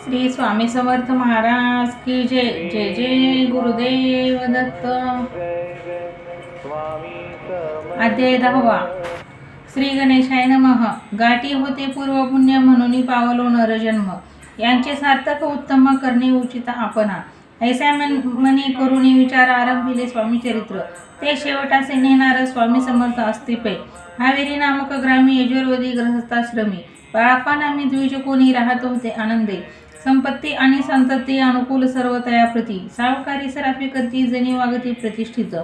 श्री स्वामी समर्थ महाराज की जय. जय जय गुरुदेव दत्त. अध्याय 10. श्री गणेशाय नमः. गाठी होते पूर्व पुण्य म्हणून पावलो नरजन्म. यांचे सार्थक उत्तम करणे उचित आपणा. ऐसा मनी करुणी विचार आरंभिले स्वामी चरित्र. ते शेवटासे नेणार स्वामी समर्थ अस्तिपे. हावेरी नामक ग्रामी यजुर्वेदी गृहस्थाश्रमी. बाळापानामी द्विज कोणी राहत होते आनंदे. संपत्ती आणि संतती अनुकूल सर्व तयाप्रती. सावकारी सराफी करती जणी वागती प्रतिष्ठित.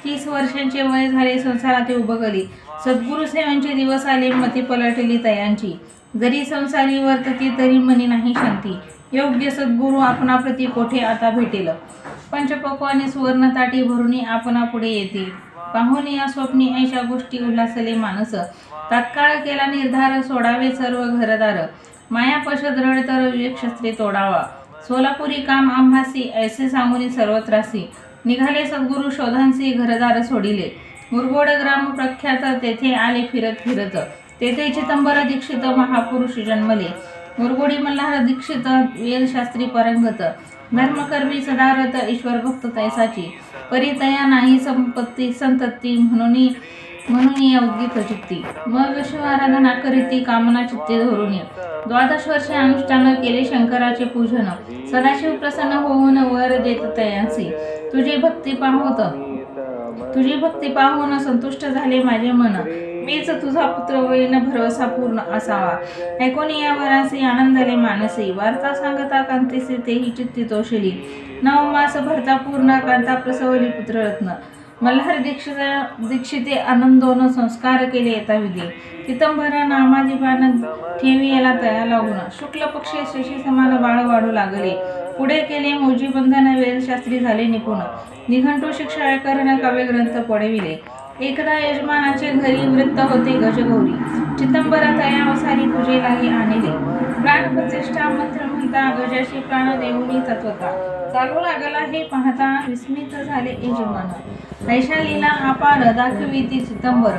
30 वर्षांचे वय झाले संसारात उभगली. सद्गुरु सेवांचे दिवस आले मती पलटली तयांची. जरी संसारी वर्तती तरी मनी नाही शांती. योग्य सद्गुरु आपणाप्रती कोठे आता भेटेल. पंचपक्वाने सुवर्ण ताटी भरुनी आपणा पुढे येतील. पाहुनी या स्वप्नी ऐशा गोष्टी उल्हासले मानस. तात्काळ केला निर्धार सोडावे सर्व घरदार. माया पशद्रढ तर विवेक शस्त्रे तोडावा. सोलापुरी काम आंभासी ऐसे सांगुनी सर्वत्रासी. निघाले सद्गुरु शोधांसी घरदार सोडिले. मुरगोड ग्राम प्रख्यात तेथे आले फिरत फिरत. तेथे चिदंबर दीक्षित महापुरुष जन्मले. मुरगोडी मल्हार दीक्षित वेदशास्त्री परंगत. धर्मकर्मी सदारत ईश्वर भक्त तैसाची. परितया नाही संपत्ती संतती म्हणून अवगीत चित्ती. मग शिवाराधना करीती कामना चित्ते धरुणी. 12 वर्षे अनुष्ठान केले शंकराचे पूजन. सदाशिव प्रसन्न होऊन वर देत तयांसी. तुझी भक्ती पाहून संतुष्ट झाले माझे मन. मीच तुझा पुत्र होईन भरवसा पूर्ण असावा. ऐकून या वरासी आनंदाले मानसी. वार्ता सांगता कांतीसी तेही चित्ती तोषली. 9 मास भरता पूर्ण कांता प्रसवली पुत्ररत्न. मल्हार दीक्षिते आनंदोन संस्कार केले यथाविधी. चिदंबर नामाधिपान ठेवी याला तया लागून. शुक्ल पक्षी शशी समान बाळ वाढू लागले. पुढे केले मौजी बंधन वेदशास्त्री झाले निपुण. निघंटू शिक्षा करण काव्यग्रंथ पडविले. एकदा यजमानाचे घरी वृत्त होते गजगौरी. चिदंबरा तयावसारी पूजेलाही आणले. प्राणप्रतिष्ठा मंत्र म्हणता गजाशी प्राण देऊनी तत्वता. चालू लागला हे पाहता विस्मित झाले यजमान. ऐशा लीला अपार दाखविती चिदंबर.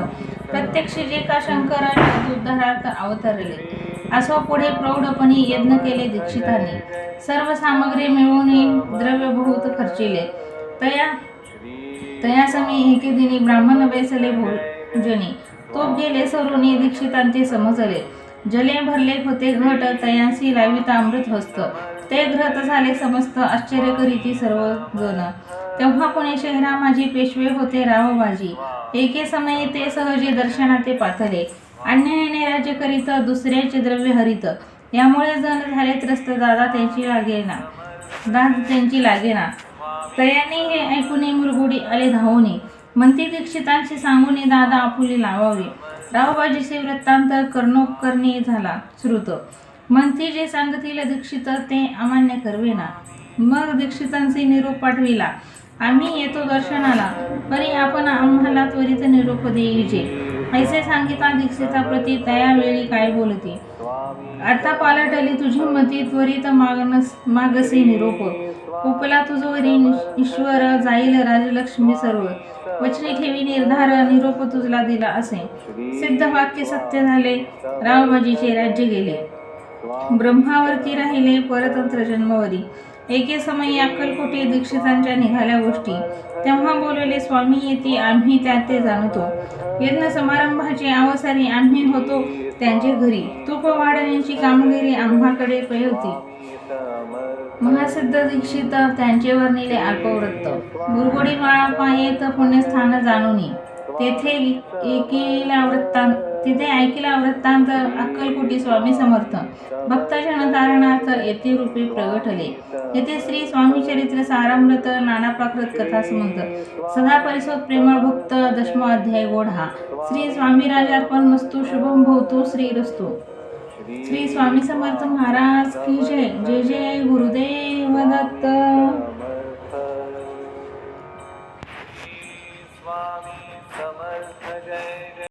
प्रत्यक्ष जे का शंकराने उद्धारार्थ अवतरले. असो पुढे प्रौढपणी यज्ञ केले दीक्षितांनी. सर्व सामग्री मिळवून द्रव्य बहुत खर्चिले. तयासमी एके दिनी ब्राह्मण बेसले भोजनी. तोप गेले सरुनी दीक्षितांचे समजले. जले भरले होते घट तयांसी लाविता अमृत हस्त. ते घृत झाले समस्त आश्चर्य करीती सर्वजण. तेव्हा पुणे शहरा माझी पेशवे होते रावबाजी. एके समयी ते सहजी दर्शनाते पाथले. अन्यायाने राज्य करीत दुसऱ्याचे द्रव्य हरित. यामुळे जण झाले त्रस्त दादा त्यांची लागेना. तयाने हे ऐकून मुरगुडी आले धावून. म्हणती दीक्षितांशी सांगून दादा आपुले लावावे. रावबाजीचे वृत्तांत कर्णोपकर्णी झाला श्रुत. म्हणती जे सांगतील दीक्षित ते अमान्य करवेना. मग दीक्षितांचे निरोप पाठविला. आम्ही येतो दर्शनाला. परी आपण आम्हाला त्वरित निरोप देईजे. ऐसे सांगिता दीक्षिता प्रती तयावेळी काय बोलती. आता पालटली तुझी मती त्वरित मागसी निरोप. उपला तुझवरी ईश्वर जाईल राजलक्ष्मी सर्व. वचनी ठेवी निर्धार निरोप तुझला दिला असे. सिद्ध वाक्य सत्य झाले. रावबाजीचे राज्य गेले. ब्रह्मावरती राहिले परतंत्र जन्मवरी. एके समयी अक्कलकोटी दीक्षितांच्या निघाल्या गोष्टी. तेव्हा बोलवले स्वामी येती आम्ही त्यात ते जाणतो. यज्ञ समारंभाचे अवसारी आम्ही होतो त्यांचे घरी. तूप वाढण्याची कामगिरी आम्हाकडे होती. महासिद्ध दीक्षित त्यांचे वर्णिले अल्पवृत्त. मुरगोडी माळापा येत पुण्यस्थान जाणूनी. तिथे ऐकिला वृत्तांत अक्कलकोटी स्वामी समर्थ. भक्तजन तारणार्थ येथे रूपी प्रगटले. येथे श्री स्वामी चरित्र सारामृत नाना प्राकृत कथा समंत. सदा परिसोत प्रेमळ भक्त 10वा अध्याय गोढा. श्री स्वामी राजार्पण मस्तु. शुभम भवतु श्रीरस्तु. श्री स्वामी समर्थ महाराज की जय. जय जय गुरुदेव दत्त. स्वामी समर्थ.